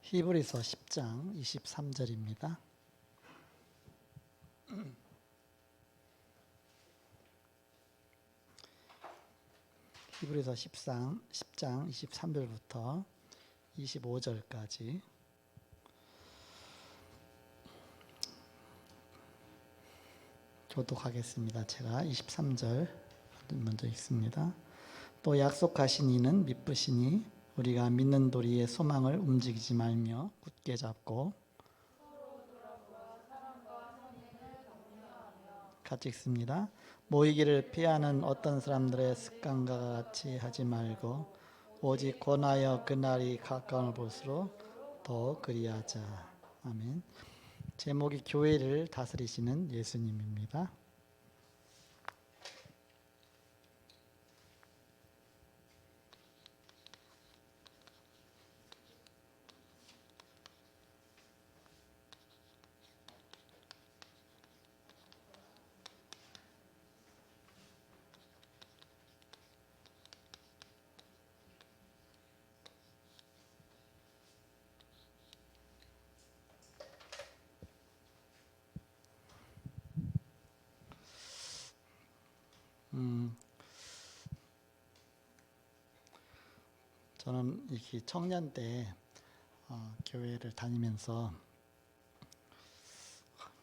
히브리서 10장 23절입니다. 히브리서 10장 23절부터 25절까지 교독하겠습니다. 제가 23절 먼저 읽습니다. 또 약속하신 이는 미쁘시니 우리가 믿는 도리의 소망을 움직이지 말며 굳게 잡고 같이 읽습니다. 모이기를 피하는 어떤 사람들의 습관과 같이 하지 말고 오직 권하여 그날이 가까운 볼수록 더 그리하자. 아멘. 제목이 교회를 다스리시는 예수님입니다. 저는 이렇게 청년 때 교회를 다니면서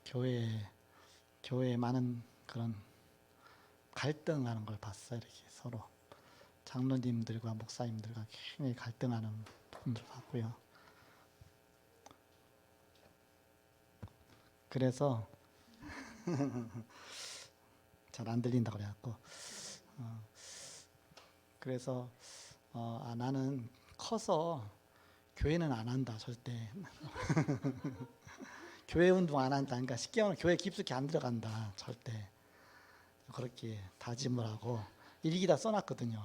교회에 많은 그런 갈등하는 걸 봤어요. 이렇게 서로 장로님들과 목사님들과 굉장히 갈등하는 분들 봤고요. 그래서 잘 안 들린다고 그래갖고 그래서 나는 커서 교회는 안 한다 절대. 교회 운동 안 한다. 그러니까 쉽게 말하면 교회 깊숙이 안 들어간다 절대. 그렇게 다짐을 하고 일기다 써놨거든요.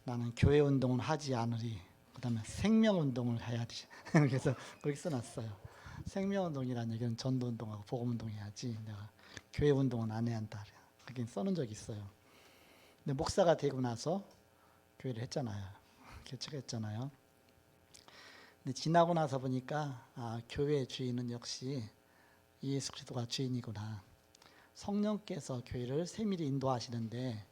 나는 교회 운동은 하지 않으리. 그다음에 생명 운동을 해야지. 그래서 그렇게 써놨어요. 생명 운동이라는 얘기는 전도 운동하고 복음 운동해야지. 내가 교회 운동은 안 해야 한다. 그렇게 써놓은 적이 있어요. 근데 목사가 되고 나서 교회를 했잖아요. 개척했잖아요. 근데 지나고 나서 보니까 교회의 주인은 역시 예수 그리스도가 주인이구나. 성령께서 교회를 세밀히 인도하시는데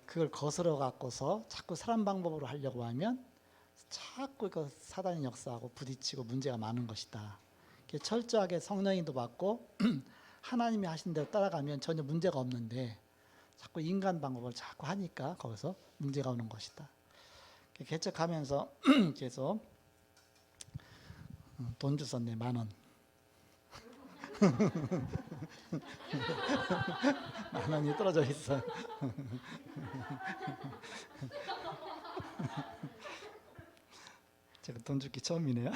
그걸 거스러 갖고서 자꾸 사람 방법으로 하려고 하면 자꾸 그 사단이 역사하고 부딪히고 문제가 많은 것이다. 철저하게 성령 인도받고 하나님이 하신 대로 따라가면 전혀 문제가 없는데 자꾸 인간 방법을 자꾸 하니까 거기서 문제가 오는 것이다. 개척하면서 계속 돈 주셨네, 10,000원. 10,000원이 떨어져 있어. 제가 돈 주기 처음이네요.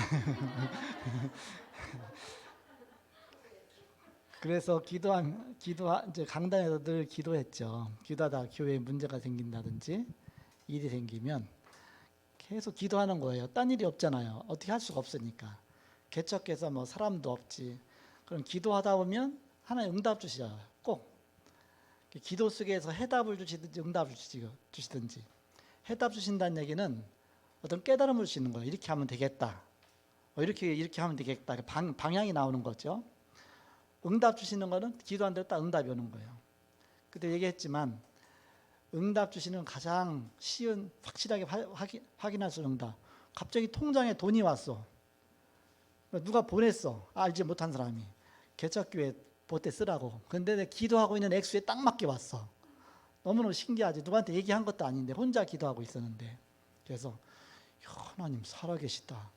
그래서 이제 강단에서 늘 기도했죠. 기도하다가 교회에 문제가 생긴다든지 일이 생기면 계속 기도하는 거예요. 딴 일이 없잖아요. 어떻게 할 수가 없으니까. 개척해서 뭐 사람도 없지. 그럼 기도하다 보면 하나님 응답 주시잖아요. 꼭. 기도 속에서 해답을 주시든지 응답을 주시든지. 해답 주신다는 얘기는 어떤 깨달음을 주시는 거예요. 이렇게 하면 되겠다. 이렇게 하면 되겠다. 방향이 나오는 거죠. 응답 주시는 거는 기도한 대로 딱 응답이 오는 거예요. 그때 얘기했지만 응답 주시는 가장 쉬운 확실하게 확인할 수 있는 응답. 갑자기 통장에 돈이 왔어. 누가 보냈어. 알지 못한 사람이. 개척교회 보태 쓰라고. 근데 내가 기도하고 있는 액수에 딱 맞게 왔어. 너무너무 신기하지. 누구한테 얘기한 것도 아닌데 혼자 기도하고 있었는데. 그래서 하나님 살아계시다.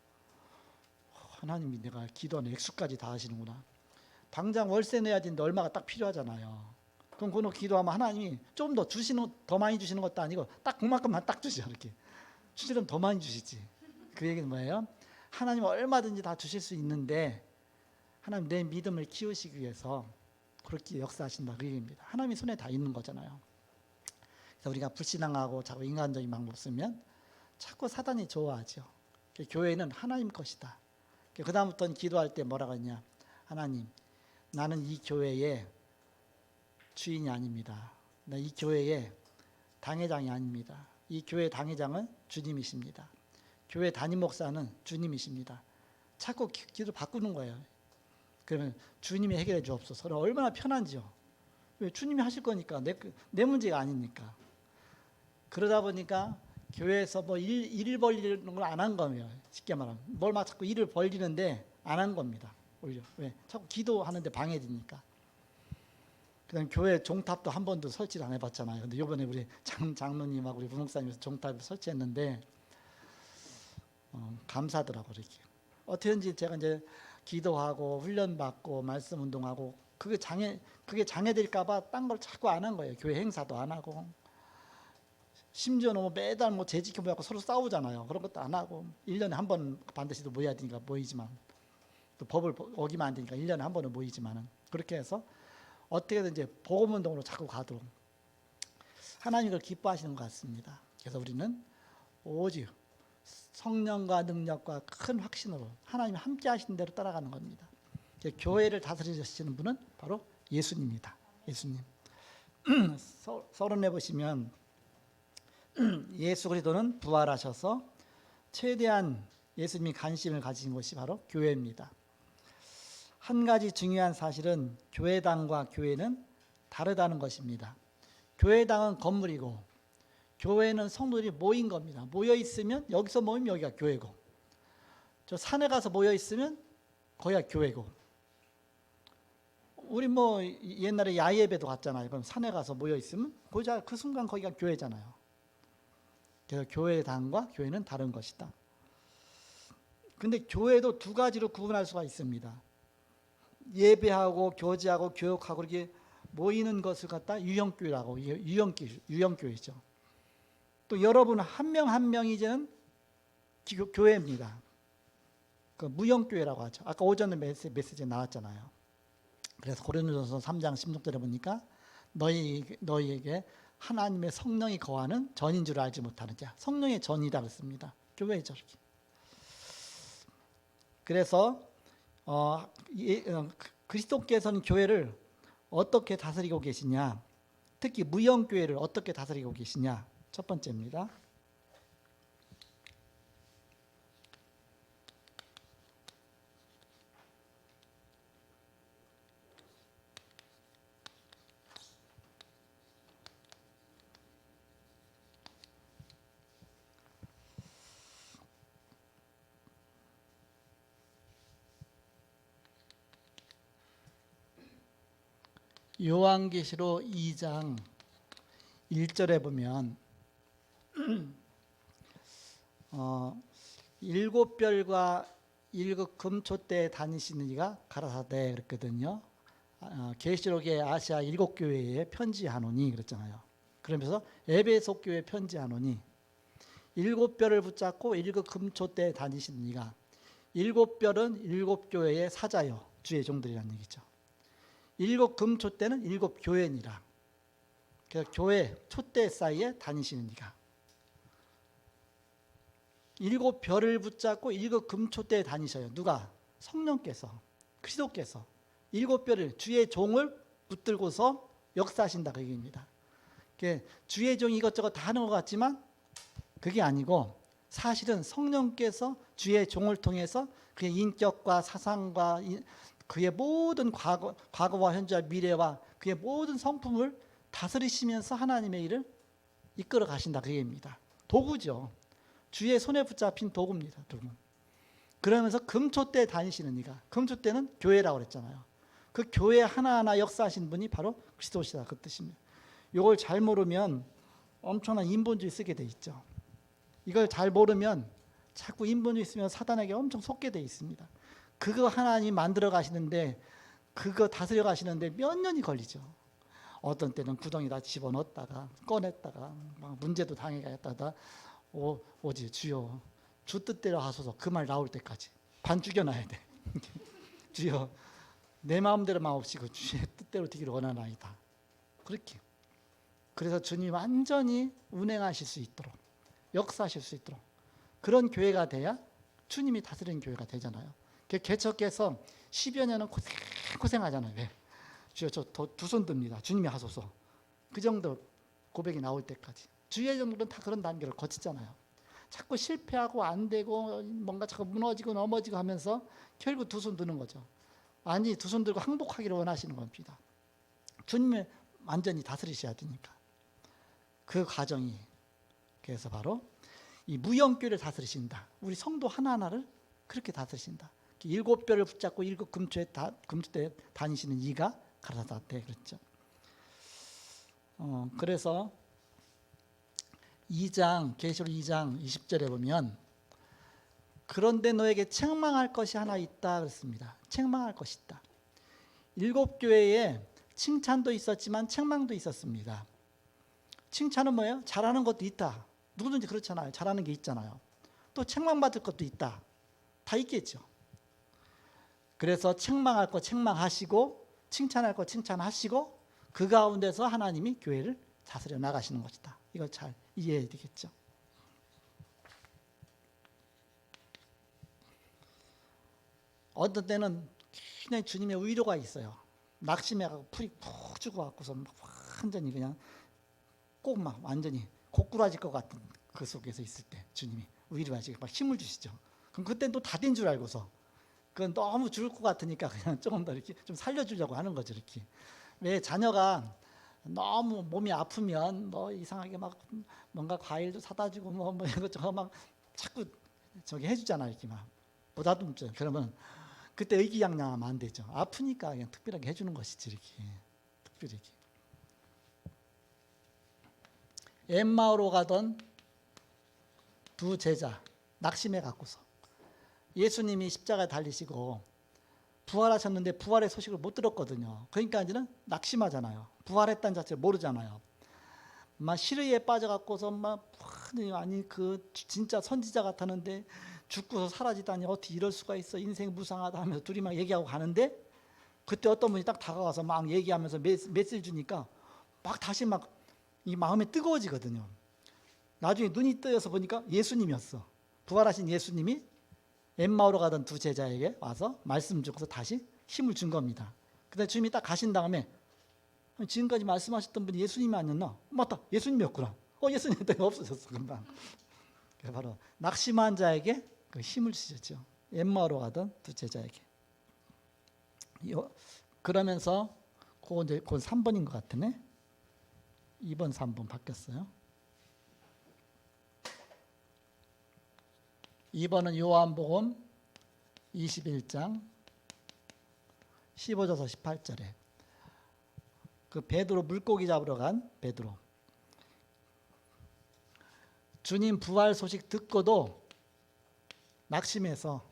하나님이 내가 기도하는 액수까지 다 하시는구나. 당장 월세 내야 되는데 얼마가 딱 필요하잖아요. 그럼 그거 기도하면 하나님이 좀 더 많이 주시는 것도 아니고 딱 그만큼만 딱 주시죠. 이렇게 주시면 더 많이 주시지. 그 얘기는 뭐예요? 하나님은 얼마든지 다 주실 수 있는데 하나님 내 믿음을 키우시기 위해서 그렇게 역사하신다 그 얘기입니다. 하나님이 손에 다 있는 거잖아요. 그래서 우리가 불신앙하고 자꾸 인간적인 방법 쓰면 자꾸 사단이 좋아하죠. 교회는 하나님 것이다. 그 다음부터는 기도할 때 뭐라고 하냐? 하나님, 나는 이 교회의 주인이 아닙니다. 이 교회의 당회장이 아닙니다. 이 교회 당회장은 주님이십니다. 교회 담임 목사는 주님이십니다. 자꾸 기도 바꾸는 거예요. 그러면 주님이 해결해 주옵소서. 얼마나 편한지요. 왜? 주님이 하실 거니까. 내 문제가 아니니까. 그러다 보니까 교회에서 뭐 일 벌리는 걸 안 한 거예요. 쉽게 말하면 뭘 막 자꾸 일을 벌리는데 안 한 겁니다. 오히려 왜? 자꾸 기도하는데 방해되니까. 그다음 교회 종탑도 한 번도 설치를 안 해봤잖아요. 근데 이번에 우리 장로님하고 우리 부목사님께서 종탑을 설치했는데 감사하더라고 이렇게. 어떻게든지 제가 이제 기도하고 훈련받고 말씀 운동하고 그게 장애될까봐 딴 걸 자꾸 안 한 거예요. 교회 행사도 안 하고. 심지어는 뭐 매달 뭐 재직해 모여서 서로 싸우잖아요. 그런 것도 안 하고 1년에 한 번 반드시 또 모여야 되니까 모이지만 또 법을 어기면 안 되니까 1년에 한 번은 모이지만은 그렇게 해서 어떻게든 이제 복음 운동으로 자꾸 가도록 하나님이 그걸 기뻐하시는 것 같습니다. 그래서 우리는 오직 성령과 능력과 큰 확신으로 하나님이 함께 하시는 대로 따라가는 겁니다. 교회를 다스리시는 분은 바로 예수님입니다. 예수님. 서론에 보시면 예수 그리스도는 부활하셔서 최대한 예수님이 관심을 가진 곳이 바로 교회입니다. 한 가지 중요한 사실은 교회당과 교회는 다르다는 것입니다. 교회당은 건물이고 교회는 성도들이 모인 겁니다. 모여 있으면 여기서 모이면 여기가 교회고 저 산에 가서 모여 있으면 거기가 교회고 우리 뭐 옛날에 야예배도 갔잖아요. 그럼 산에 가서 모여 있으면 그 순간 거기가 교회잖아요. 그래서 교회당과 교회는 다른 것이다. 근데 교회도 두 가지로 구분할 수가 있습니다. 예배하고 교제하고 교육하고 이렇게 모이는 것을 갖다 유형교회라고 유형교회죠. 또 여러분 한 명 한 명이 이제는 교회입니다. 그 무형교회라고 하죠. 아까 오전에 메시지에 나왔잖아요. 그래서 고린도전서 3장 16절에 보니까 너희에게 하나님의 성령이 거하는 전인 줄 알지 못하는 자. 성령의 전이다 그랬습니다. 교회죠. 그래서 그리스도께서는 교회를 어떻게 다스리고 계시냐, 특히 무형교회를 어떻게 다스리고 계시냐, 첫 번째입니다. 요한계시록 2장 1절에 보면 일곱 별과 일곱 금초대에 다니시는 이가 가라사대 그랬거든요. 계시록의 아시아 일곱 교회에 편지하노니 그랬잖아요. 그러면서 에베소 교회에 편지하노니 일곱 별을 붙잡고 일곱 금초대에 다니시는 이가 일곱 별은 일곱 교회의 사자요 주의 종들이라는 얘기죠. 일곱 금초대는 일곱 교회니라. 그래서 교회 촛대 사이에 다니시는 이가 일곱 별을 붙잡고 일곱 금초대에 다니셔요. 누가? 성령께서, 그리스도께서 일곱 별을 주의 종을 붙들고서 역사하신다 그 얘기입니다. 주의 종이 이것저것 다 하는 것 같지만 그게 아니고 사실은 성령께서 주의 종을 통해서 그의 인격과 사상과 그의 모든 과거와 현재와 미래와 그의 모든 성품을 다스리시면서 하나님의 일을 이끌어 가신다 그 얘기입니다. 도구죠. 주의 손에 붙잡힌 도구입니다. 도구. 그러면서 금초대에 다니시는 이가, 금초대는 교회라고 그랬잖아요. 그 교회 하나하나 역사하신 분이 바로 그리스도시다 그 뜻입니다. 이걸 잘 모르면 엄청난 인본주의 쓰게 돼 있죠. 이걸 잘 모르면 자꾸 인본주의 쓰면 사단에게 엄청 속게 돼 있습니다. 그거 하나님 만들어 가시는데 그거 다스려 가시는데 몇 년이 걸리죠. 어떤 때는 구덩이다 집어넣었다가 꺼냈다가 막 문제도 당해가다가 오지 주여 주 뜻대로 하소서 그 말 나올 때까지 반 죽여놔야 돼. 주여 내 마음대로 마옵시고 주의 뜻대로 되기를 원하나이다. 그렇게 그래서 주님 완전히 운행하실 수 있도록 역사하실 수 있도록 그런 교회가 돼야 주님이 다스리는 교회가 되잖아요. 개척해서 10여 년은 고생하잖아요. 왜? 주여 저 두 손 듭니다. 주님이 하소서. 그 정도 고백이 나올 때까지. 주의 정도는 다 그런 단계를 거치잖아요. 자꾸 실패하고 안 되고 뭔가 자꾸 무너지고 넘어지고 하면서 결국 두 손 드는 거죠. 아니, 두 손 들고 항복하기를 원하시는 겁니다. 주님이 완전히 다스리셔야 되니까. 그 과정이, 그래서 바로 이 무형교를 다스리신다. 우리 성도 하나하나를 그렇게 다스리신다. 7뼈를 붙잡고 7금초에 다니시는 이가 가라사대 그랬죠. 그래서 2장 계시록 2장 20절에 보면 그런데 너에게 책망할 것이 하나 있다 그랬습니다. 책망할 것이 있다. 7교회에 칭찬도 있었지만 책망도 있었습니다. 칭찬은 뭐예요? 잘하는 것도 있다. 누구든지 그렇잖아요. 잘하는 게 있잖아요. 또 책망받을 것도 있다. 다 있겠죠. 그래서 책망할 거 책망하시고 칭찬할 거 칭찬하시고 그 가운데서 하나님이 교회를 다스려 나가시는 것이다. 이걸 잘 이해해야 되겠죠. 어떤 때는 그냥 주님의 위로가 있어요. 낙심해가지고 풀이 푹 죽어갖고서 완전히 그냥 꼭 막 완전히 고꾸라질 것 같은 그 속에서 있을 때 주님이 위로하시고 막 힘을 주시죠. 그럼 그때는 또 다 된 줄 알고서 그건 너무 죽을 것 같으니까 그냥 조금 더 이렇게 좀 살려주려고 하는 거죠. 이렇게. 왜 자녀가 너무 몸이 아프면 뭐 이상하게 막 뭔가 과일도 사다 주고 뭐 이것저것 막 자꾸 저기 해주잖아요. 이렇게 막 보다듬죠. 그러면 그때 의기양양하면 안 되죠. 아프니까 그냥 특별하게 해주는 것이지 이렇게 특별히 이렇게. 엠마오로 가던 두 제자 낙심해 갖고서 예수님이 십자가에 달리시고 부활하셨는데 부활의 소식을 못 들었거든요. 그러니까 이제는 낙심하잖아요. 부활했다는 자체를 모르잖아요. 막 시르에 빠져갖고서 막 아니 그 진짜 선지자 같았는데 죽고서 사라지다니 어떻게 이럴 수가 있어, 인생 무상하다 하면서 둘이 막 얘기하고 가는데 그때 어떤 분이 딱 다가와서 막 얘기하면서 메시지 주니까 막 다시 막 이 마음이 뜨거워지거든요. 나중에 눈이 뜨여서 보니까 예수님이었어. 부활하신 예수님이 엠마오로 가던 두 제자에게 와서 말씀 주고서 다시 힘을 준 겁니다. 근데 주님이 딱 가신 다음에 지금까지 말씀하셨던 분이 예수님이 아니었나? 맞다, 예수님이었구나. 예수님 없어졌어 금방. 바로 낙심한 자에게 그 힘을 주셨죠. 엠마오로 가던 두 제자에게. 그러면서 그건 3번인 것 같으네. 2번 3번 바뀌었어요. 2번은 요한복음 21장 15절에서 18절에 그 베드로 물고기 잡으러 간 베드로. 주님 부활 소식 듣고도 낙심해서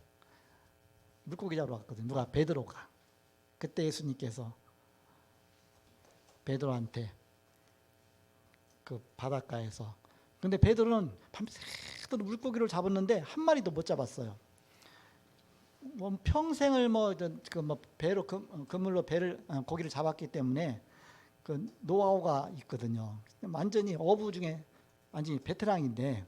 물고기 잡으러 갔거든요. 누가? 베드로가. 그때 예수님께서 베드로한테 그 바닷가에서, 근데 베드로는 밤새도록 물고기를 잡았는데 한 마리도 못 잡았어요. 뭐 평생을 배로 그물로 고기를 잡았기 때문에 그 노하우가 있거든요. 완전히 어부 중에 완전히 베테랑인데,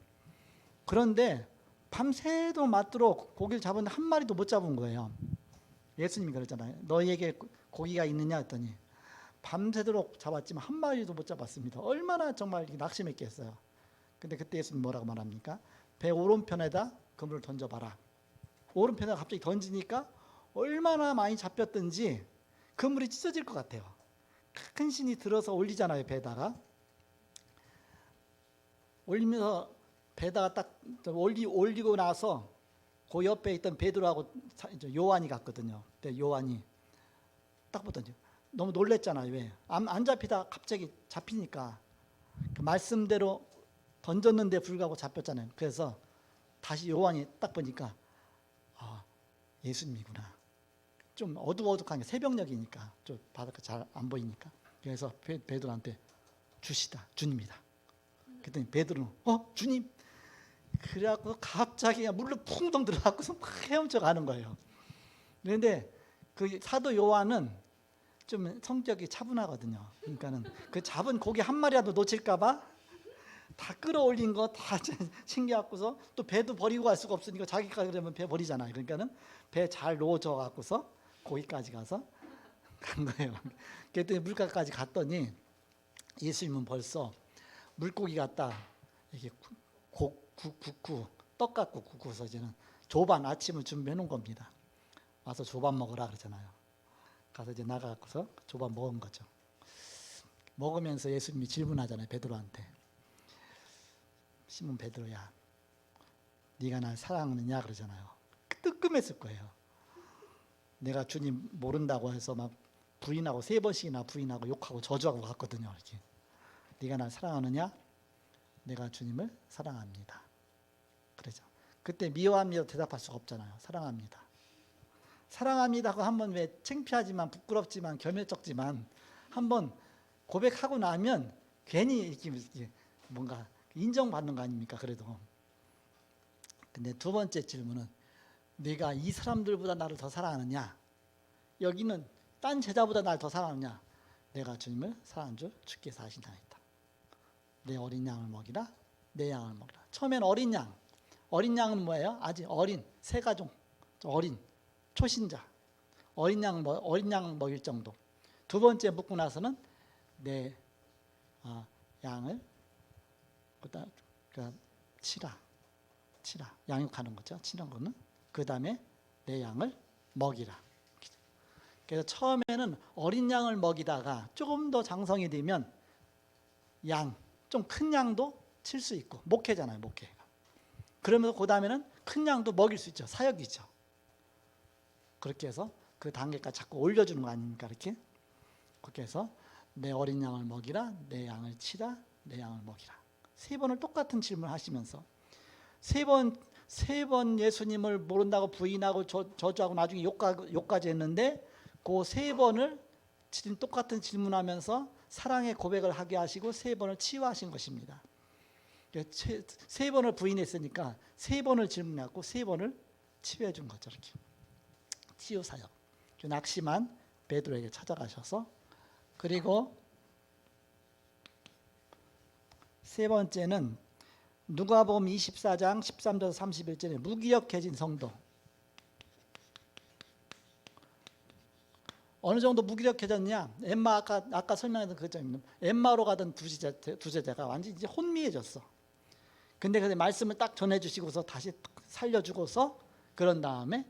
그런데 밤새도록 맞도록 고기를 잡았는데 한 마리도 못 잡은 거예요. 예수님이 그러잖아요. 너희에게 고기가 있느냐 했더니 밤새도록 잡았지만 한 마리도 못 잡았습니다. 얼마나 정말 낙심했겠어요. 근데 그때 예수님 뭐라고 말합니까? 배 오른편에다 그물을 던져봐라. 오른편에다 갑자기 던지니까 얼마나 많이 잡혔든지 그물이 찢어질 것 같아요. 큰 신이 들어서 올리잖아요. 배에다가 올리면서 배에다가 딱 올리고 나서 그 옆에 있던 베드로하고 요한이 갔거든요. 근데 요한이 딱 보더니 너무 놀랬잖아요. 왜? 안 잡히다 갑자기 잡히니까 그 말씀대로 던졌는데 불구하고 잡혔잖아요. 그래서 다시 요한이 딱 보니까 예수님이구나. 좀 어둑어둑한 게 새벽녘이니까 좀 바닷가 잘 안 보이니까. 그래서 베드로한테 주님이다. 그랬더니 베드로는 주님. 그래갖고 갑자기 그냥 물로 풍덩 들어가고서 막 헤엄쳐 가는 거예요. 그런데 그 사도 요한은 좀 성격이 차분하거든요. 그러니까는 그 잡은 고기 한 마리라도 놓칠까봐 다 끌어올린 거 다 챙겨갖고서 또 배도 버리고 갈 수가 없으니까 자기가 그러면 배 버리잖아요. 그러니까는 배 잘 놓아줘 갖고서 거기까지 가서 간 거예요. 그랬더니 물가까지 갔더니 예수님은 벌써 물고기 같다 이렇게 떡 갖고 굽고서 이제는 조반 아침을 준비해 놓은 겁니다. 와서 조반 먹으라 그러잖아요. 가서 이제 나가서 조반 먹은 거죠. 먹으면서 예수님이 질문하잖아요. 베드로한테. 시몬 베드로야, 네가 날 사랑하느냐 그러잖아요. 뜨끔했을 거예요. 내가 주님 모른다고 해서 막 부인하고 3번씩이나 부인하고 욕하고 저주하고 갔거든요. 이렇게. 네가 날 사랑하느냐? 내가 주님을 사랑합니다. 그러죠. 그때 미워합니다 대답할 수가 없잖아요. 사랑합니다. 사랑합니다 하고 한번 왜 창피하지만 부끄럽지만 겸연쩍지만 한번 고백하고 나면 괜히 이렇게 뭔가 인정받는 거 아닙니까? 그래도. 근데 두 번째 질문은 네가 이 사람들보다 나를 더 사랑하느냐? 여기는 딴 제자보다 나를 더 사랑하느냐? 내가 주님을 사랑한 줄 주께서 아신다했다. 내 어린 양을 먹이라, 내 양을 먹이라. 처음엔 어린 양. 어린 양은 뭐예요? 아직 어린, 새가종, 어린, 초신자. 어린 양 먹일 정도. 두 번째 묻고 나서는 내 양을 치라. 양육하는 거죠. 치는 거는. 그 다음에 내 양을 먹이라. 그래서 처음에는 어린 양을 먹이다가 조금 더 장성이 되면 좀 큰 양도 칠 수 있고, 목회잖아요, 목회. 그러면서 그 다음에는 큰 양도 먹일 수 있죠. 사역이죠. 그렇게 해서 그 단계까지 자꾸 올려주는 거 아닙니까? 그렇게 해서 내 어린 양을 먹이라, 내 양을 치라, 내 양을 먹이라. 3번을 똑같은 질문을 하시면서 세 번 예수님을 모른다고 부인하고 저주하고 나중에 욕까지 했는데 그 3번을 똑같은 질문하면서 사랑의 고백을 하게 하시고 3번을 치유하신 것입니다. 3번을 부인했으니까 3번을 질문하고 3번을 치유해 준 거죠. 이렇게 치유 사역. 낙심한 베드로에게 찾아가셔서, 그리고 세 번째는 누가복음 24장 13절 31절에 무기력해진 성도. 어느 정도 무기력해졌냐? 엠마 아까 설명했던 그점입니다. 엠마로 가던 두 제자가 완전히 이제 혼미해졌어. 근데 그 말씀을 딱 전해주시고서 다시 살려주고서 그런 다음에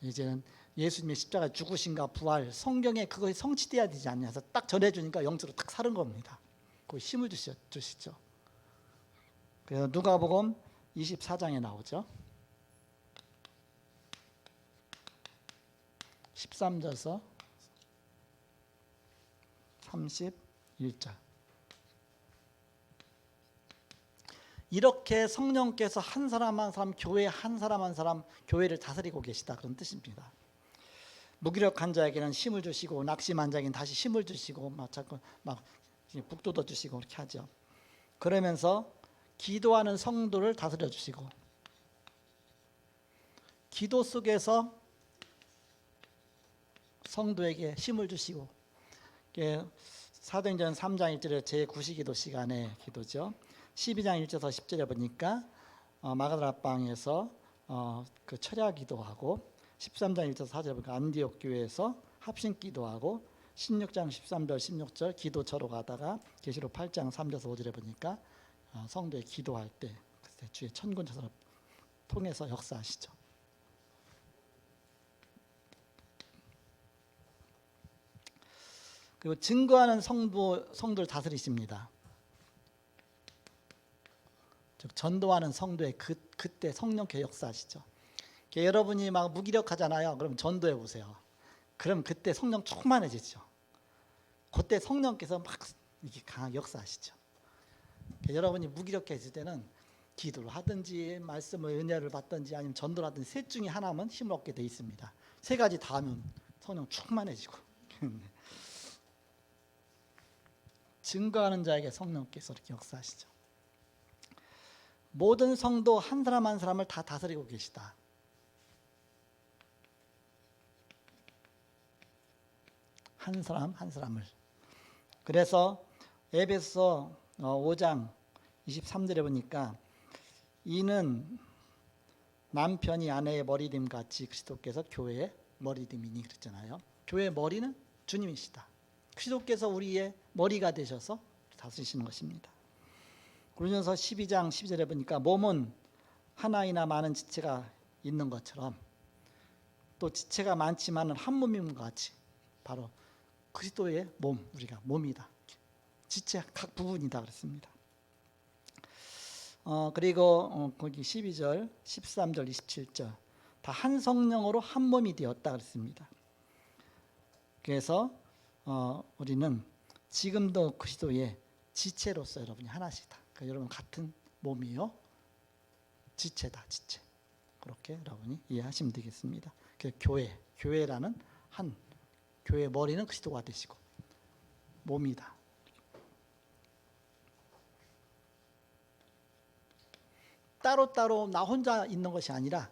이제는 예수님의 십자가 죽으신가 부활 성경에 그것이 성취돼야 되지 않냐 해서 딱 전해주니까 영적으로 딱 사는 겁니다. 그 힘을 주시죠. 그래서 누가복음 24장에 나오죠. 13절에서 31절. 이렇게 성령께서 한 사람 한 사람, 교회 한 사람 한 사람 교회를 다스리고 계시다, 그런 뜻입니다. 무기력한 자에게는 힘을 주시고 낙심한 자에게는 다시 힘을 주시고 막 자꾸 막 북돋워 주시고 그렇게 하죠. 그러면서 기도하는 성도를 다스려 주시고, 기도 속에서 성도에게 힘을 주시고, 사도행전 3장 1절에 제9시기도 시간에 기도죠. 12장 1절에서 10절에 보니까 마가다락방에서 그 철야 기도하고, 13장 1절에서 4절에 보니까 안디옥 교회에서 합심 기도하고, 16장 13절 16절 기도처로 가다가 계시록 8장 3절에서 5절에 보니까 성도의 기도할 때 그때 주의 천군처럼 통해서 역사하시죠. 그리고 증거하는 성도를 다스리십니다. 즉 전도하는 성도의 그때 성령께 역사하시죠. 여러분이 막 무기력하잖아요. 그럼 전도해 보세요. 그럼 그때 성령 충만해지죠. 그때 성령께서 막 이렇게 강하게 역사하시죠. 여러분이 무기력해질 때는 기도를 하든지 말씀을 은혜를 받든지 아니면 전도를 하든지 셋 중에 하나면 힘을 얻게 돼 있습니다. 3가지 다 하면 성령 충만해지고. 증거하는 자에게 성령께서 이렇게 역사하시죠. 모든 성도 한 사람 한 사람을 다 다스리고 계시다. 한 사람 한 사람을. 그래서 에베소서 5장 23절에 보니까 이는 남편이 아내의 머리됨 같이 그리스도께서 교회의 머리됨이니 그랬잖아요. 교회의 머리는 주님이시다. 그리스도께서 우리의 머리가 되셔서 다스리시는 것입니다. 고린도서 12장 12절에 보니까 몸은 하나이나 많은 지체가 있는 것처럼 또 지체가 많지만은 한 몸인 것 같이 바로 그리스도의 몸, 우리가 몸이다. 지체 각 부분이다 그랬습니다. 그리고 거기 12절, 13절, 27절 다 한 성령으로 한 몸이 되었다 그랬습니다. 그래서 우리는 지금도 그리스도의 지체로서 여러분이 하나씩다. 그러니까 여러분 같은 몸이요, 지체다, 지체. 그렇게 여러분이 이해하시면 되겠습니다. 그 교회라는 한 교회의 머리는 그리스도가 되시고 몸이다. 따로따로 나 혼자 있는 것이 아니라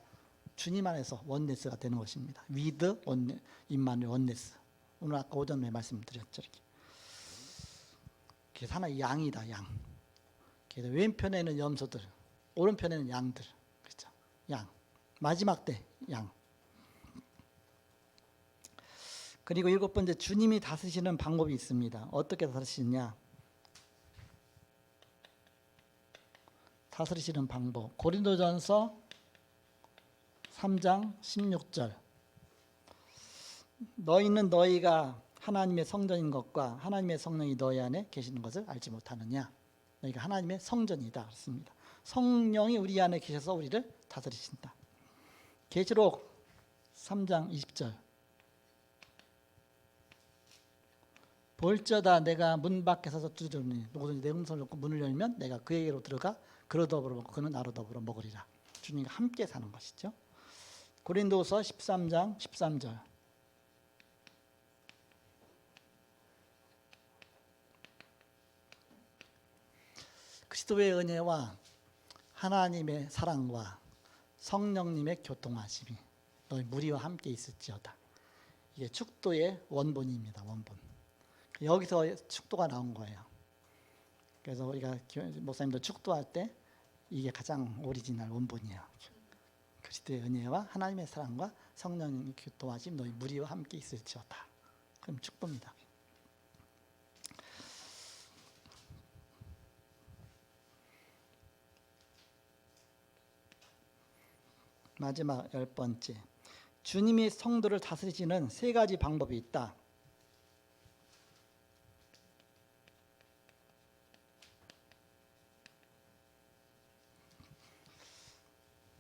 주님 안에서 원네스가 되는 것입니다. 위드 임마누엘 원네스. 오늘 아까 오전에 말씀드렸죠. 이렇게. 그래서 하나의 양이다, 양. 그래서 왼편에는 염소들, 오른편에는 양들. 그렇죠? 양. 마지막 때 양. 그리고 7번째, 주님이 다스리시는 방법이 있습니다. 어떻게 다스리시냐? 다스리시는 방법. 고린도전서 3장 16절. 너희는 너희가 하나님의 성전인 것과 하나님의 성령이 너희 안에 계시는 것을 알지 못하느냐? 너희가 하나님의 성전이다 그렇습니다. 성령이 우리 안에 계셔서 우리를 다스리신다. 계시록 3장 20절. 볼지어다 내가 문 밖에 서서 두드리니 누구든지 내 음성을 듣고 문을 열면 내가 그에게로 들어가 그로 더불어 먹고 그는 나로 더불어 먹으리라. 주님과 함께 사는 것이죠. 고린도서 13장 13절. 그리스도의 은혜와 하나님의 사랑과 성령님의 교통하심이 너희 무리와 함께 있을지어다. 이게 축도의 원본입니다. 원본. 여기서 축도가 나온 거예요. 그래서 우리가 목사님도 축도할 때 이게 가장 오리지널 원본이에요. 그리스도의 은혜와 하나님의 사랑과 성령님의 교통하심 너희 무리와 함께 있을지어다. 그럼 축도입니다. 마지막 10번째, 주님이 성도를 다스리시는 3가지 방법이 있다.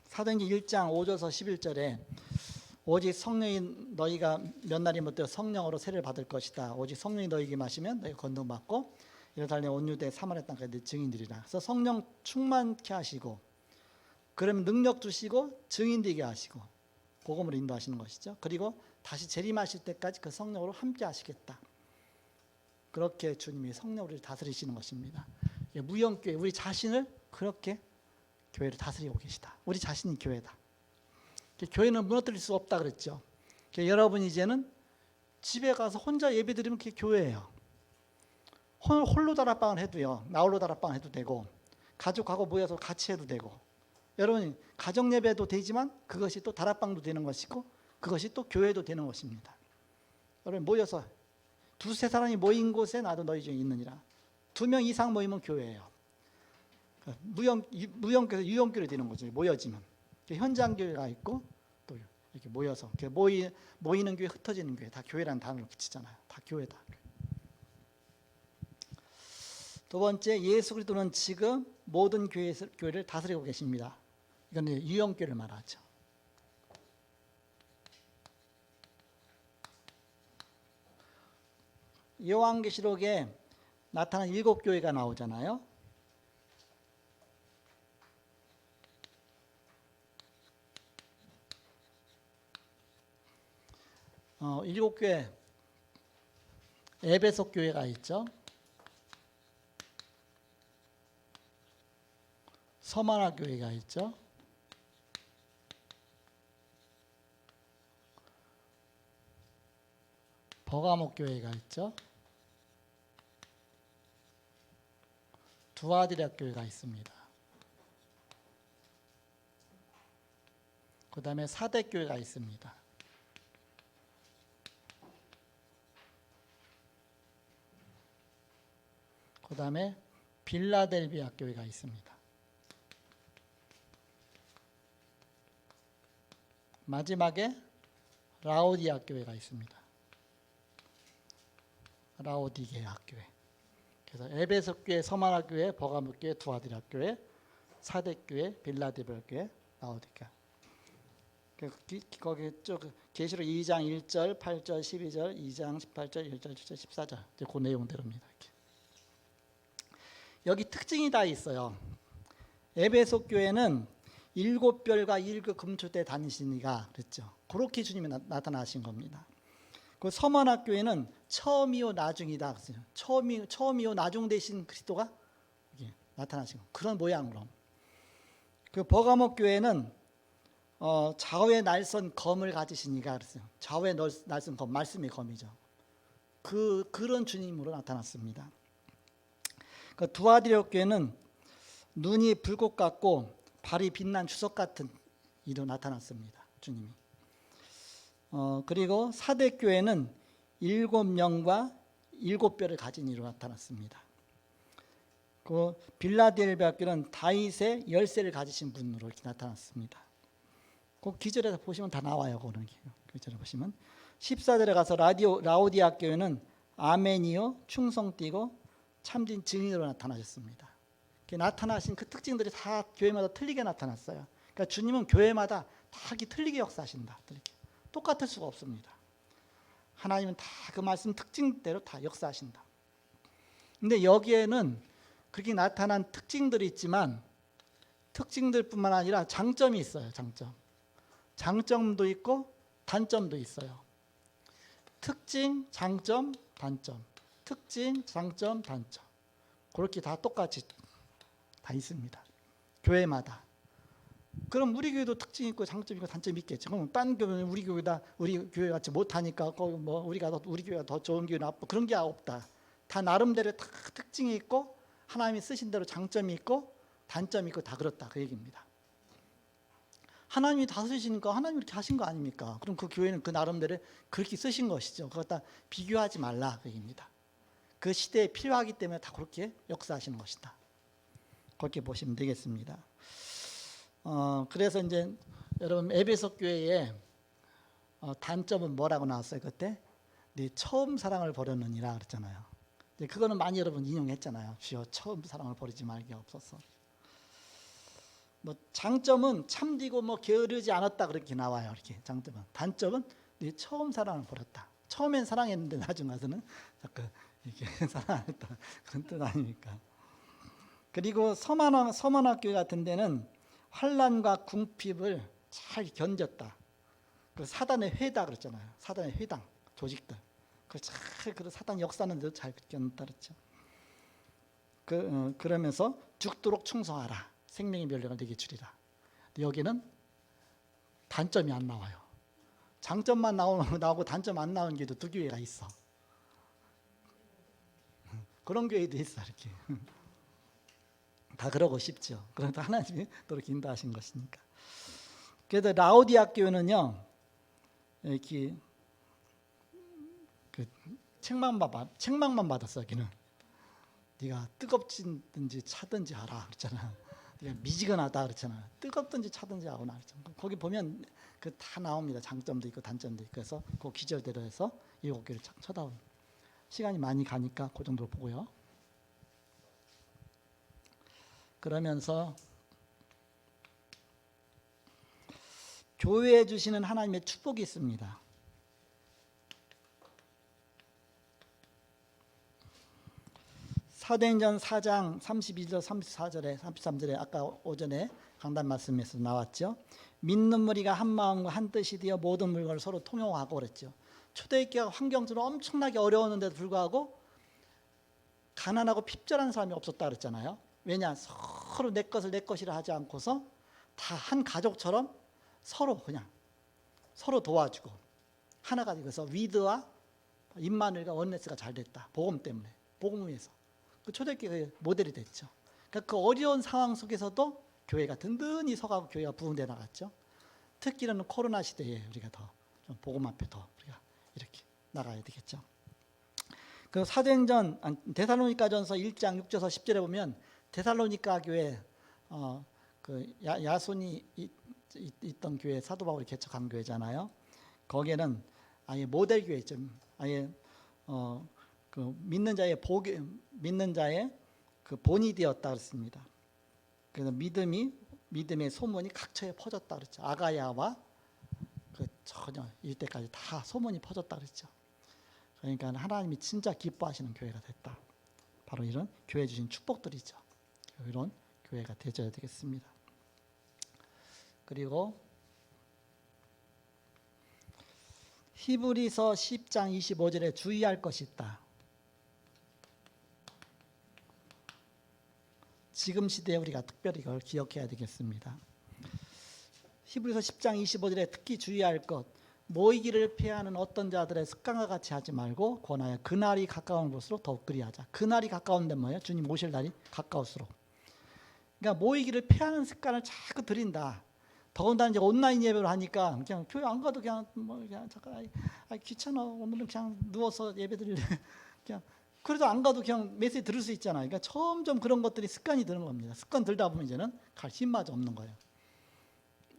사도행전 1장 5절에서 11절에 오직 성령이 너희가 몇 날이 못되어 성령으로 세례를 받을 것이다. 오직 성령이 너희에게 마시면 너희가 건너받고 이르달래 온 유대 사마리아 땅까지 내 증인들이라. 그래서 성령 충만케 하시고 그러면 능력 주시고 증인 되게 하시고 복음으로 인도하시는 것이죠. 그리고 다시 재림하실 때까지 그 성령으로 함께 하시겠다. 그렇게 주님이 성령으로 다스리시는 것입니다. 무형교회 우리 자신을 그렇게 교회를 다스리고 계시다. 우리 자신이 교회다. 교회는 무너뜨릴 수 없다 그랬죠. 여러분 이제는 집에 가서 혼자 예배 드리면 그게 교회예요. 홀로 다락방을 해도요. 나홀로 다락방을 해도 되고 가족하고 모여서 같이 해도 되고 여러분 가정 예배도 되지만 그것이 또 다락방도 되는 것이고 그것이 또 교회도 되는 것입니다. 여러분 모여서 2-3 사람이 모인 곳에 나도 너희 중에 있느니라. 2명 이상 모이면 교회예요. 무형교회에서 유형교회 되는 거죠. 모여지면 현장 교회가 있고 또 이렇게 모여서 모이는 교회, 흩어지는 교회 다 교회라는 단어를 붙이잖아요. 다 교회다. 2번째, 예수 그리스도는 지금 모든 교회를 다스리고 계십니다. 이건 유형교회를 말하죠. 요한계시록에 나타난 7교회가 나오잖아요. 일곱 교회, 에베소 교회가 있죠. 서마나 교회가 있죠. 버가모 교회가 있죠. 두아디라 교회가 있습니다. 그 다음에 사대 교회가 있습니다. 그 다음에 빌라델비아 교회가 있습니다. 마지막에 라오디아 교회가 있습니다. 라오디게아 교회. 그래서 에베소 교회, 서마나 교회, 버가모 교회, 두아디라 교회, 사대 교회, 빌라델비아 교회, 라오디게아. 거기 쭉 계시록 2장 1절, 8절, 12절, 2장 18절, 1절, 7절, 14절 그 내용대로입니다. 이렇게. 여기 특징이 다 있어요. 에베소 교회는 7별과 7 금초대 다니시니가 그랬죠. 그렇게 주님이 나타나신 겁니다. 그 서머나 교회는 처음이요 나중이다. 처음이요 나중 되신 그리스도가 나타나신 거. 그런 모양으로. 그 버가모 교회는 좌우에 날선 검을 가지시니까 그랬어요. 좌우에 날선 검, 말씀의 검이죠. 그런 주님으로 나타났습니다. 그 두아디라 교회는 눈이 불꽃 같고 발이 빛난 주석 같은 이로 나타났습니다. 주님이. 그리고 사대 교회는 7명과 7뼈를 가진 이로 나타났습니다. 그 빌라델비아 교회는 다윗의 열쇠를 가지신 분으로 이렇게 나타났습니다. 그 기절에서 보시면 다 나와요. 그런 기절에 보시면 14절에 가서 라오디아 교회는 아멘이요 충성띠고 참된 증인으로 나타나셨습니다. 나타나신 그 특징들이 다 교회마다 틀리게 나타났어요. 그러니까 주님은 교회마다 다 틀리게 역사하신다. 똑같을 수가 없습니다. 하나님은 다 그 말씀 특징대로 다 역사하신다. 근데 여기에는 그렇게 나타난 특징들이 있지만 특징들뿐만 아니라 장점이 있어요. 장점도 있고 단점도 있어요. 특징, 장점, 단점. 특징, 장점, 단점. 그렇게 다 똑같이 다 있습니다. 교회마다. 그럼 우리 교회도 특징 있고 장점 있고 단점이 있겠죠. 그럼 딴 교회는 우리 교회 같이 못하니까 우리 교회가 더 좋은 교회 나쁘고 그런 게 없다. 다 나름대로 다 특징이 있고 하나님이 쓰신 대로 장점이 있고 단점이 있고 다 그렇다 그 얘기입니다. 하나님이 다 쓰시니까 하나님이 이렇게 하신 거 아닙니까? 그럼 그 교회는 그 나름대로 그렇게 쓰신 것이죠. 그거 다 비교하지 말라 그 얘기입니다. 그 시대에 필요하기 때문에 다 그렇게 역사하시는 것이다. 그렇게 보시면 되겠습니다. 그래서 이제 여러분 에베소 교회의 단점은 뭐라고 나왔어요 그때? 네 처음 사랑을 버렸느니라 그랬잖아요. 그거는 많이 여러분 인용했잖아요. 주여 처음 사랑을 버리지 말게 없어서. 뭐 장점은 참되고 뭐 게으르지 않았다 그렇게 나와요. 이렇게 장점은. 단점은 네 처음 사랑을 버렸다. 처음엔 사랑했는데 나중 가서는 자꾸 이렇게 사랑했다 그런 뜻 아닙니까? 그리고 서만화 교회 같은 데는 환난과 궁핍을 잘 견뎠다. 그 사단의 회다 그랬잖아요. 사단의 회당 조직들. 그 사단 역사는 잘 견뎠다 그랬죠. 그러면서 죽도록 충성하라. 생명의 면류관을 내게 주리라. 여기는 단점이 안 나와요. 장점만 나오고 단점 안 나오는 교회도 두 교회가 있어. 그런 교회도 있어 이렇게. 다 그러고 싶죠. 그런데 하나님이 또 이렇게 인도하신 것이니까. 그래서 라오디아 교회는요, 이렇게 그 책망만 받았어. 여기는 네가 뜨겁든지 차든지 하라 그랬잖아. 네가 미지근하다 그랬잖아. 뜨겁든지 차든지 하거나 그랬잖아. 거기 보면 그 다 나옵니다. 장점도 있고 단점도 있고. 그래서 그 기절대로 해서 7개를 쳐다보는. 시간이 많이 가니까 그 정도로 보고요. 그러면서 교회에 주시는 하나님의 축복이 있습니다. 사도행전 4장 32절 34절에 33절에 아까 오전에 강단 말씀에서 나왔죠. 믿는 무리가 한 마음과 한 뜻이 되어 모든 물건을 서로 통용하고 그랬죠. 초대교회가 환경적으로 엄청나게 어려웠는데도 불구하고 가난하고 핍절한 사람이 없었다 그랬잖아요. 왜냐? 서로 내 것을 내 것이라 하지 않고서 다 한 가족처럼 서로 도와주고 하나가 되어서 위드와 임마누엘과 원네스가 잘 됐다. 복음 때문에. 복음을 위해서. 그 초대교회의 모델이 됐죠. 그러니까 그 어려운 상황 속에서도 교회가 든든히 서가고 교회가 부흥돼 나갔죠. 특히는 코로나 시대에 우리가 더 좀 복음 앞에 더 우리가 이렇게 나가야 되겠죠. 그 사도행전 데살로니가전서 1장 6절에서 10절에 보면 데살로니가 교회 그 야손이 있던 교회 사도 바울이 개척한 교회잖아요. 거기에는 아예 모델 교회죠. 아예 그 믿는 자의 그 본이 되었다 그랬습니다. 그래서 믿음의 소문이 각처에 퍼졌다 그랬죠. 아가야와 그 전혀 이때까지 다 소문이 퍼졌다 그랬죠. 그러니까 하나님이 진짜 기뻐하시는 교회가 됐다. 바로 이런 교회 주신 축복들이죠. 이런 교회가 되어야 되겠습니다. 그리고 히브리서 10장 25절에 주의할 것이 있다. 지금 시대에 우리가 특별히 이걸 기억해야 되겠습니다. 히브리서 10장 25절에 특히 주의할 것, 모이기를 피하는 어떤 자들의 습관과 같이 하지 말고 권하여 그날이 가까운 것으로 더욱 그리하자. 그날이 가까운 데는 뭐예요? 주님 오실 날이 가까울수록. 그러니까 모이기를 피하는 습관을 자꾸 들인다. 더군다나 이제 온라인 예배를 하니까 그냥 교회 안 가도 그냥 그냥 잠깐 귀찮아, 오늘은 그냥 누워서 예배 드리래. 그냥 그래도 안 가도 그냥 메시지 들을 수 있잖아요. 그러니까 점점 그런 것들이 습관이 드는 겁니다. 습관 들다 보면 이제는 갈 힘마저 없는 거예요.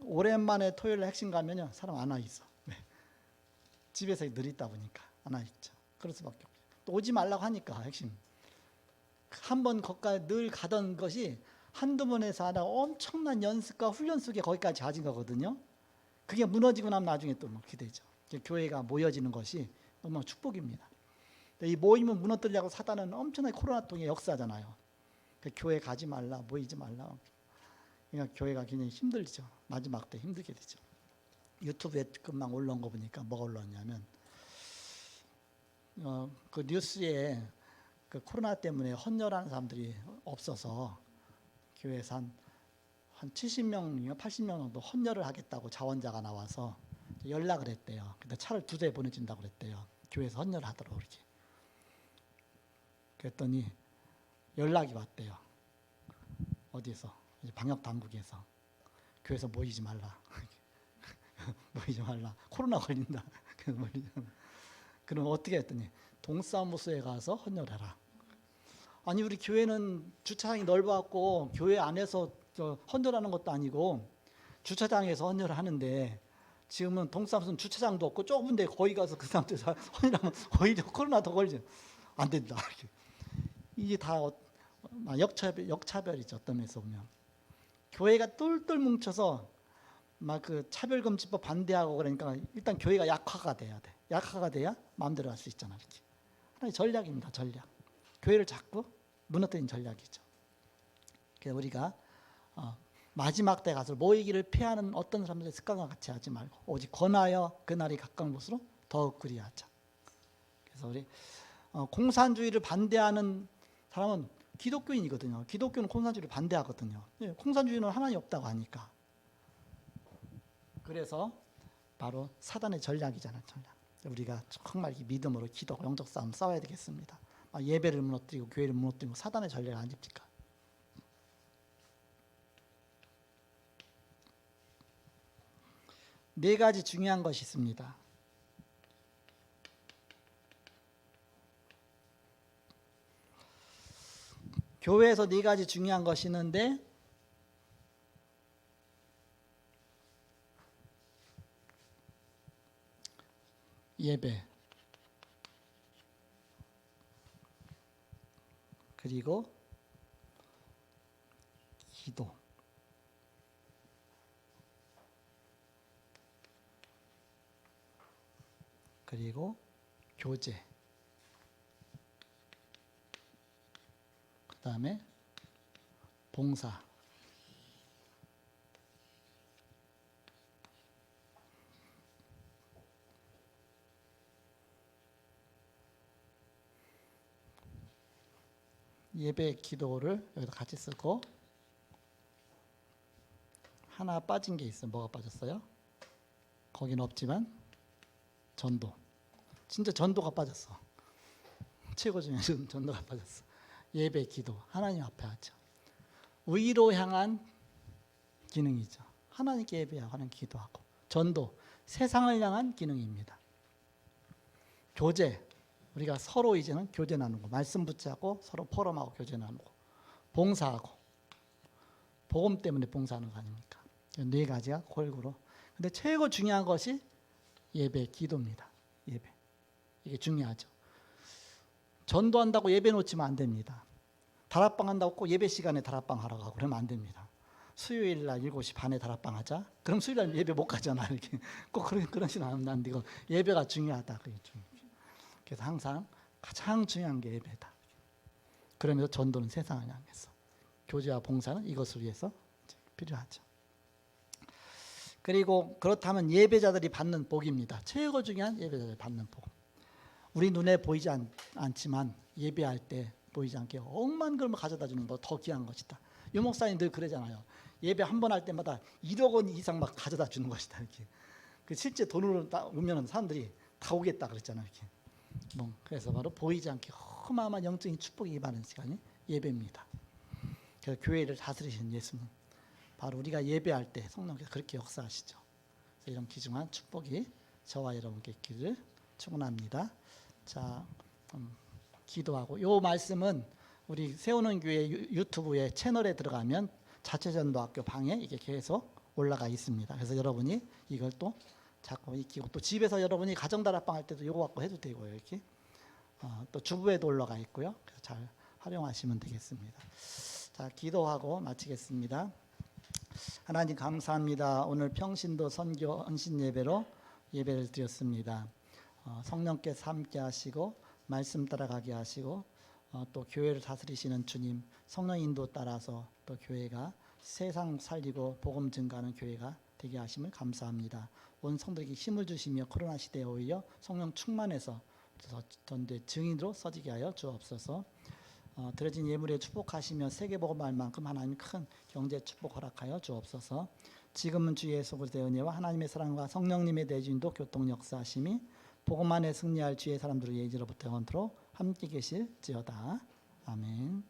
오랜만에 토요일에 핵심 가면요, 사람 안 와 있어. 왜? 집에서 늘 있다 보니까 안 와 있죠. 그럴 수밖에 없어요. 또 오지 말라고 하니까 핵심. 한번 거기까지 늘 가던 것이 한두 번에서 하나 엄청난 연습과 훈련 속에 거기까지 가진 거거든요. 그게 무너지고 나면 나중에 또 기대죠. 교회가 모여지는 것이 너무 축복입니다. 이 모임을 무너뜨리려고 사단은 엄청나게 코로나 통해 역사잖아요. 교회 가지 말라, 모이지 말라. 그러니까 교회가 굉장히 힘들죠. 마지막 때 힘들게 되죠. 유튜브에 금방 올라온 거 보니까 뭐가 올라왔냐면 그 뉴스에 그 코로나 때문에 헌혈하는 사람들이 없어서 교회에서 한 70명이요, 80명 정도 헌혈을 하겠다고 자원자가 나와서 연락을 했대요. 근데 차를 2대 보내준다고 그랬대요. 교회에서 헌혈을 하도록 이렇게. 그랬더니 연락이 왔대요. 어디에서? 방역 당국에서. 교회에서 모이지 말라. 모이지 말라. 코로나 걸린다. 그럼 어떻게 했더니 동사무소에 가서 헌혈해라. 아니 우리 교회는 주차장이 넓어갖고 교회 안에서 헌혈하는 것도 아니고 주차장에서 헌혈을 하는데 지금은 동사무소는 주차장도 없고 좁은데 거기 가서 그 사람들 헌혈하면 오히려 코로나 더 걸리죠. 안 된다. 이게 다 역차별이죠. 어떤 면에서 보면 교회가 똘똘 뭉쳐서 막 그 차별금지법 반대하고 그러니까 일단 교회가 약화가 돼야 돼. 약화가 돼야 마음대로 할 수 있잖아. 이렇게 하나의 전략입니다. 전략. 교회를 자꾸 무너뜨린 전략이죠. 그래서 우리가 마지막 때 가서 모이기를 피하는 어떤 사람들의 습관과 같이 하지 말고 오직 권하여 그날이 가까운 곳으로 더욱 그리하자. 그래서 우리 공산주의를 반대하는 사람은 기독교인이거든요. 기독교는 공산주의를 반대하거든요. 공산주의는 하나님 없다고 하니까. 그래서 바로 사단의 전략이잖아요. 전략. 우리가 정말 믿음으로 기도, 영적 싸움 싸워야 되겠습니다. 예배를 무너뜨리고 교회를 무너뜨리고 사단의 전략을 안 집니까? 네 가지 중요한 것이 있습니다. 교회에서 네 가지 중요한 것이 있는데 예배, 그리고 기도, 그리고 교제, 그 다음에 봉사. 예배, 기도를 여기다 같이 쓰고 하나 빠진 게 있어요. 뭐가 빠졌어요? 거긴 없지만 전도. 진짜 전도가 빠졌어. 최고 중에 전도가 빠졌어. 예배, 기도, 하나님 앞에 하죠. 위로 향한 기능이죠. 하나님께 예배하고 하나님 기도하고. 전도, 세상을 향한 기능입니다. 교제, 우리가 서로 이제는 교제 나누고 말씀 붙잡고 서로 포럼하고 교제 나누고 봉사하고 복음 때문에 봉사하는 거 아닙니까? 네 가지가 골고루. 근데 최고 중요한 것이 예배, 기도입니다. 예배. 이게 중요하죠. 전도한다고 예배 놓치면 안 됩니다. 다락방 한다고 꼭 예배 시간에 다락방 하러 가고 그러면 안 됩니다. 수요일 날 7시 반에 다락방 하자. 그럼 수요일 날 예배 못 가잖아. 이렇게 꼭 그러시는 않는데 이거 예배가 중요하다. 그게 중요해요. 그래서 항상 가장 중요한 게 예배다. 그러면서 전도는 세상을 향해서, 교제와 봉사는 이것을 위해서 필요하죠. 그리고 그렇다면 예배자들이 받는 복입니다. 최고 중요한 예배자들이 받는 복. 우리 눈에 보이지 않지만 예배할 때 보이지 않게 억만 걸음 가져다 주는 거 더 귀한 것이다. 유 목사님 늘 그러잖아요. 예배 한 번 할 때마다 1억 원 이상 막 가져다 주는 것이다. 이렇게. 그 실제 돈으로 오면 사람들이 다 오겠다 그랬잖아요. 이렇게. 그래서 바로 보이지 않게 어마어마한 영적인 축복이 임하는 시간이 예배입니다. 그래서 교회를 다스리신 예수님, 바로 우리가 예배할 때 성령께서 그렇게 역사하시죠. 그래서 이런 귀중한 축복이 저와 여러분께 있기를 축원합니다. 자, 기도하고 이 말씀은 우리 세우는 교회 유튜브에 채널에 들어가면 자체전도학교 방에 이게 계속 올라가 있습니다. 그래서 여러분이 이걸 또 자꾸 익히고, 또 집에서 여러분이 가정다락방 할 때도 이거 갖고 해도 되고요. 이렇게 또 주부에도 올라가 있고요. 그래서 잘 활용하시면 되겠습니다. 자, 기도하고 마치겠습니다. 하나님 감사합니다. 오늘 평신도 선교 헌신 예배로 예배를 드렸습니다. 성령께서 함께 하시고 말씀 따라가게 하시고 또 교회를 다스리시는 주님 성령 인도 따라서 또 교회가 세상 살리고 복음 증가하는 교회가 되게 하심을 감사합니다. 온 성도에게 힘을 주시며 코로나 시대에 오히려 성령 충만해서 전도의 증인으로 서지게 하여 주옵소서. 드려진 예물에 축복하시며 세계 복음할 만큼 하나님 큰 경제 축복 허락하여 주옵소서. 지금은 주 예수 그리스도의 은혜와 하나님의 사랑과 성령님의 내주인도 교통 역사하심이 복음 안에 승리할 주의 사람들의 예지로부터 영원토록 함께 계실지어다. 아멘.